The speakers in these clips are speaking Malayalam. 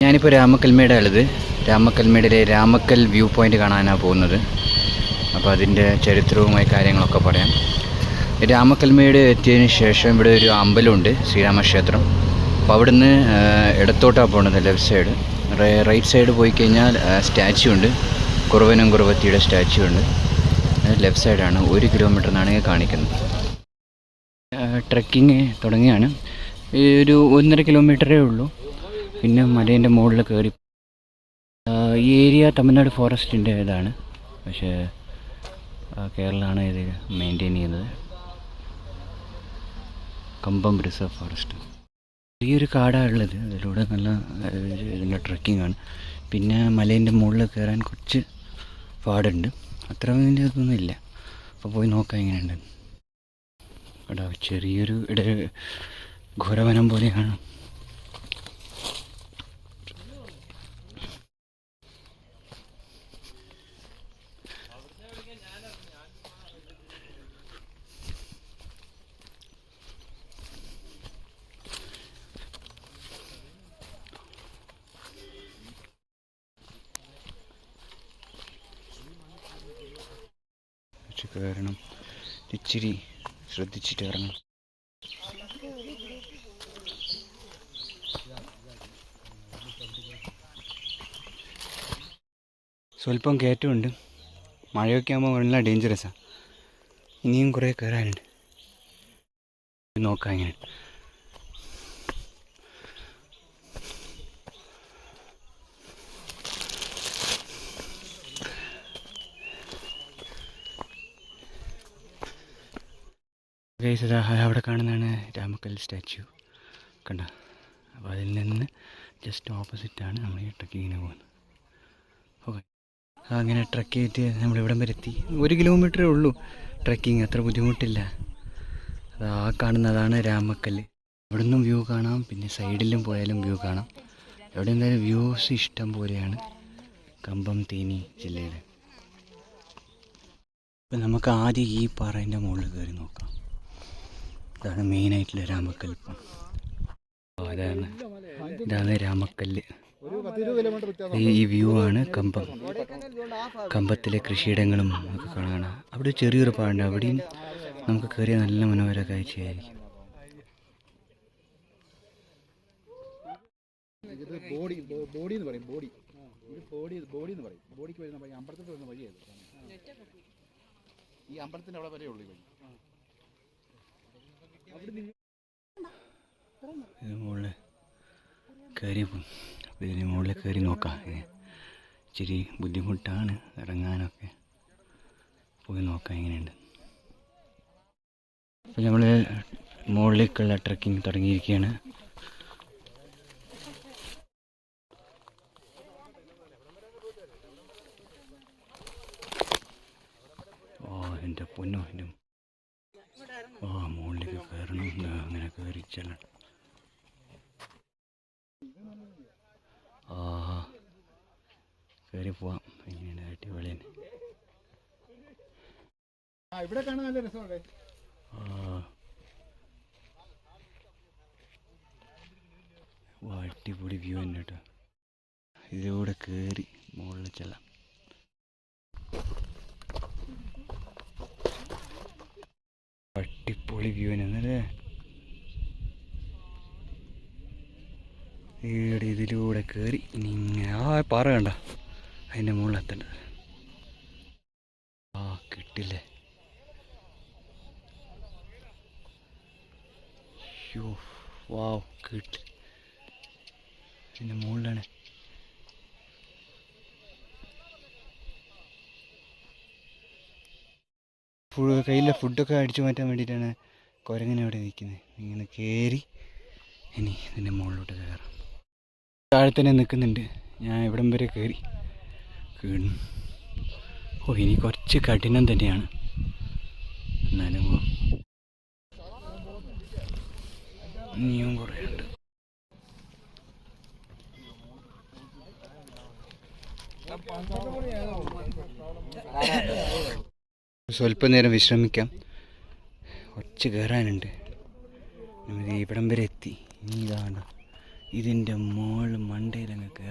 ഞാനിപ്പോൾ രാമക്കൽമേട് ഉള്ളത്. രാമക്കൽമേടിലെ രാമക്കൽ വ്യൂ പോയിൻ്റ് കാണാനാണ് പോകുന്നത്. അപ്പോൾ അതിൻ്റെ ചരിത്രവുമായി കാര്യങ്ങളൊക്കെ പറയാം. രാമക്കൽമേട് എത്തിയതിന് ശേഷം ഇവിടെ ഒരു അമ്പലമുണ്ട്, ശ്രീരാമക്ഷേത്രം. അപ്പോൾ അവിടുന്ന് ഇടത്തോട്ടാണ് പോകുന്നത്, ലെഫ്റ്റ് സൈഡ്. റൈറ്റ് സൈഡ് പോയി കഴിഞ്ഞാൽ സ്റ്റാച്യു ഉണ്ട്, കുറുവനും കുറുവത്തിയുടെ സ്റ്റാച്യു ഉണ്ട്. ലെഫ്റ്റ് സൈഡാണ്. 1 കിലോമീറ്റർ എന്നാണ് കാണിക്കുന്നത്. ട്രക്കിങ് തുടങ്ങിയാണ്. ഒരു 1.5 കിലോമീറ്ററേ ഉള്ളൂ. പിന്നെ മലേൻ്റെ മുകളിൽ കയറി. ഈ ഏരിയ തമിഴ്നാട് ഫോറസ്റ്റിൻ്റെ ഇതാണ്, പക്ഷേ കേരളമാണ് ഇത് മെയിൻറ്റെയിൻ ചെയ്യുന്നത്. കമ്പം റിസർവ് ഫോറസ്റ്റ്. ചെറിയൊരു കാടാണ് ഉള്ളത്. അതിലൂടെ നല്ല ട്രക്കിംഗ് ആണ്. പിന്നെ മലേൻ്റെ മുകളിൽ കയറാൻ കുറച്ച് പാടുണ്ട്, അത്ര വലിയ ഇതൊന്നുമില്ല. അപ്പോൾ പോയി നോക്കാം എങ്ങനെയുണ്ട്. അവിടെ ചെറിയൊരു ഘോരവനം പോലെയാണ്. കയറണം, ഇച്ചിരി ശ്രദ്ധിച്ചിട്ട് ഇറങ്ങണം. സ്വല്പം കയറ്റമുണ്ട്. മഴയൊക്കെ ആകുമ്പോൾ നല്ല ഡേഞ്ചറസാണ്. ഇനിയും കുറേ കയറാനുണ്ട്. നോക്കാം ഇങ്ങനെ. അവിടെ കാണുന്നതാണ് രാമക്കൽ സ്റ്റാച്യു, കണ്ട. അപ്പോൾ അതിൽ നിന്ന് ജസ്റ്റ് ഓപ്പോസിറ്റാണ് നമ്മൾ ഈ ട്രക്കിങ്ങിന് പോകുന്നത്. ഓക്കെ, അങ്ങനെ ട്രക്ക് ചെയ്തിട്ട് നമ്മളിവിടം വരെ എത്തി. 1 കിലോമീറ്ററേ ഉള്ളൂ ട്രക്കിങ്, അത്ര ബുദ്ധിമുട്ടില്ല. ആ കാണുന്നതാണ് രാമക്കൽ. ഇവിടെ നിന്നും വ്യൂ കാണാം, പിന്നെ സൈഡിലും പോയാലും വ്യൂ കാണാം. ഇവിടെ എന്തായാലും വ്യൂസ് ഇഷ്ടം പോലെയാണ് കമ്പം തേനി ജില്ലയിൽ. ഇപ്പം നമുക്ക് ആദ്യം ഈ പാറേൻ്റെ മുകളിൽ കയറി നോക്കാം. ഇതാണ് മെയിനായിട്ടുള്ള രാമക്കൽ. ഇതാണ് രാമക്കല്ല്. ഈ വ്യൂ ആണ് കമ്പത്തിലെ കൃഷിയിടങ്ങളും ഒക്കെ കാണാം. അവിടെ ചെറിയൊരു പാടുണ്ട്, അവിടെയും നമുക്ക് കയറിയ നല്ല മനോഹര കാഴ്ചയായിരിക്കും. ഈ അമ്പലത്തിന്റെ അവിടെ വരെയുള്ളൂ. ഇത് മുകളിൽ കയറി, അപ്പോൾ ഇതിന് മുകളിൽ കയറി നോക്കാം. ഇച്ചിരി ബുദ്ധിമുട്ടാണ് ഇറങ്ങാനൊക്കെ, പോയി നോക്കാം എങ്ങനെയുണ്ട്. അപ്പോൾ നമ്മൾ മുകളിലേക്കുള്ള ട്രക്കിംഗ് തുടങ്ങിയിരിക്കുകയാണ്. എൻ്റെ പൊന്നോ, എൻ്റെ മുകളിലേക്ക് കയറണം. അങ്ങനെ കയറി ചെല്ലണം. കയറി പോവാം. ഇങ്ങനെയാണ് അടിപൊളിയാണ്. ഇവിടെ കാണാൻ നല്ല രസമുണ്ട്. അടിപൊളി വ്യൂ തന്നെ കേട്ടോ. ഇതിലൂടെ കയറി മുകളിൽ ചെല്ലാം. അടിപൊളി വ്യൂ എന്നല്ലേ. ഇതിലൂടെ കയറി ഇനി ഇങ്ങനെ പാറ കണ്ട, അതിൻ്റെ മുകളിൽ എത്തേണ്ടത്. കിട്ടില്ലേ. വാവ്, കിട്ടി. ഇതിൻ്റെ മുകളിലാണ്. കയ്യിലെ ഫുഡൊക്കെ അടിച്ചു മാറ്റാൻ വേണ്ടിയിട്ടാണ് കുരങ്ങനെ അവിടെ നിൽക്കുന്നത്. ഇങ്ങനെ കയറി ഇനി ഇതിൻ്റെ മുകളിലോട്ട് കയറാം. താഴെ തന്നെ നിൽക്കുന്നുണ്ട്. ഞാൻ ഇവിടം വരെ കയറി. ഇനി കുറച്ച് കഠിനം തന്നെയാണ്, എന്നാലും ഇനിയും കുറേ ഉണ്ട്. സ്വല്പം നേരം വിശ്രമിക്കാം. കുറച്ച് കയറാനുണ്ട്. ഇവിടം വരെ എത്തി. ഇനി ഇതാണ് ഇതിൻ്റെ മുകളിൽ മണ്ടയിലങ്ങ് കയറി.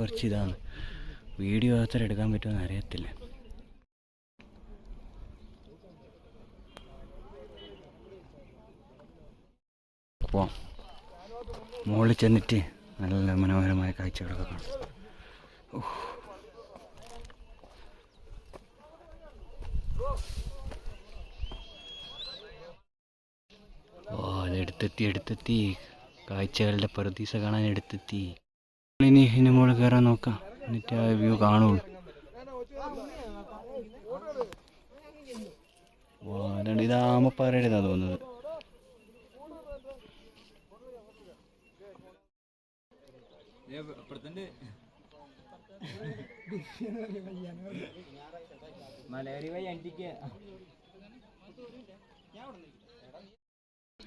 കുറച്ച് ഇതാണ്. വീഡിയോ അത്ര എടുക്കാൻ പറ്റുമെന്ന് അറിയത്തില്ല. പോവാം, മുകളിൽ ചെന്നിട്ട് നല്ല മനോഹരമായ കാഴ്ചകളൊക്കെ കാണാം. അടുത്തെത്തി കാഴ്ചകളുടെ പ്രതീക്ഷ കാണാൻ എടുത്തെത്തി. ഇനി ഇതിന് മുകളിൽ കയറാൻ നോക്കാം, എന്നിട്ട് ആ വ്യൂ കാണുള്ളൂ. അതാണ് ഇത് ആമപ്പാറയുടേതാ തോന്നുന്നത്.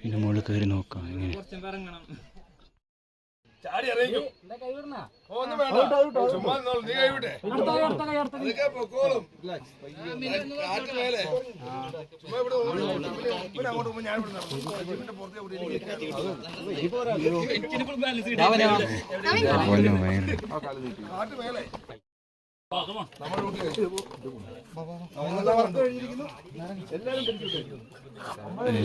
പിന്നെ മുകളിൽ കയറി നോക്കാം എങ്ങനെ.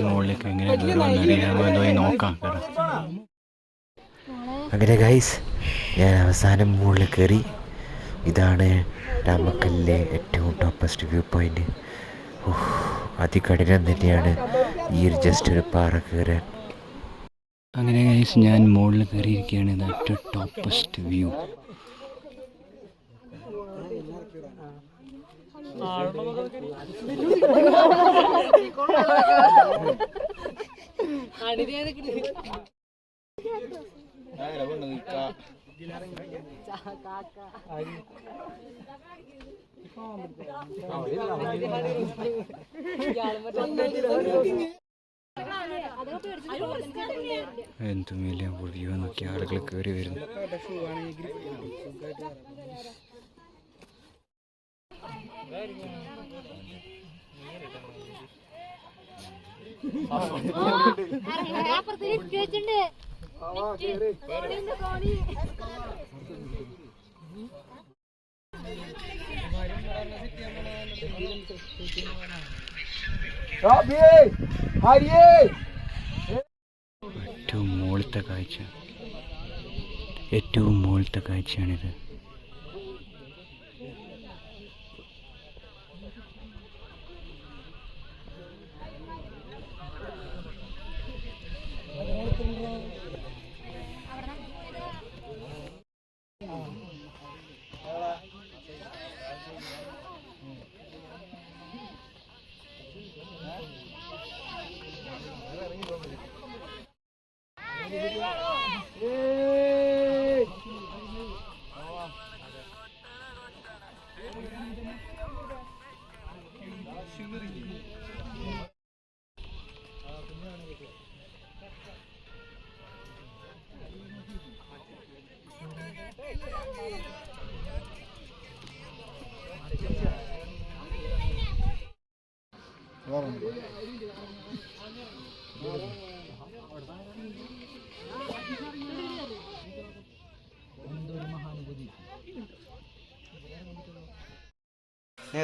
മുകളിലേക്ക് എങ്ങനെ കയറുമെന്ന് നോക്കാം. അങ്ങനെ ഗൈസ്, ഞാൻ അവസാനം മുകളിൽ കയറി. ഇതാണ് രാമക്കല്ലിലെ ഏറ്റവും ടോപ്പസ്റ്റ് വ്യൂ പോയിന്റ്. അതികഠിനം തന്നെയാണ് ഈ ഒരു ജസ്റ്റ് ഒരു പാറ കയറാൻ. അങ്ങനെ ഗൈസ്, ഞാൻ മുകളിൽ കയറിയിരിക്കുകയാണ്. ഇതായിട്ട് ടോപ്പസ്റ്റ് വ്യൂ. എന്തും വലിയ വ്യൂ നോക്കി ആളുകൾ കയറി വരുന്നു. ഏറ്റവും മുകളിലത്തെ കാഴ്ചയാണിത്.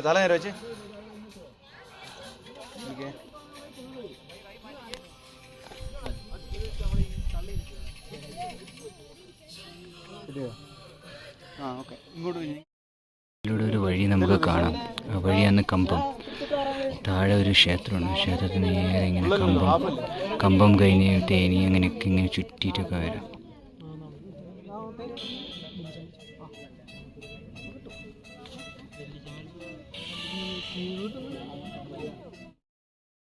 തല നേരെ വെച്ച് ഇതിലൂടെ ഒരു വഴി നമുക്ക് കാണാം. ആ വഴിയാണ് കമ്പം. താഴെ ഒരു ക്ഷേത്രമുണ്ട്. ക്ഷേത്രത്തിന് നേരെ ഇങ്ങനെ കമ്പം കഴിഞ്ഞ് തേനി അങ്ങനെയൊക്കെ ഇങ്ങനെ ചുറ്റിയിട്ടൊക്കെ വരാം.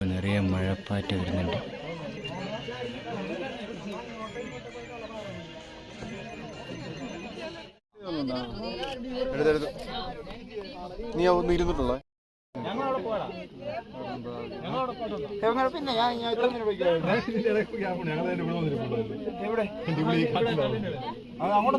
നിറയെ മഴപ്പാറ്റ് വരുന്നുണ്ട്. നീ ഒന്ന് ഇരുന്നിട്ടുള്ളോ? അങ്ങോട്ട്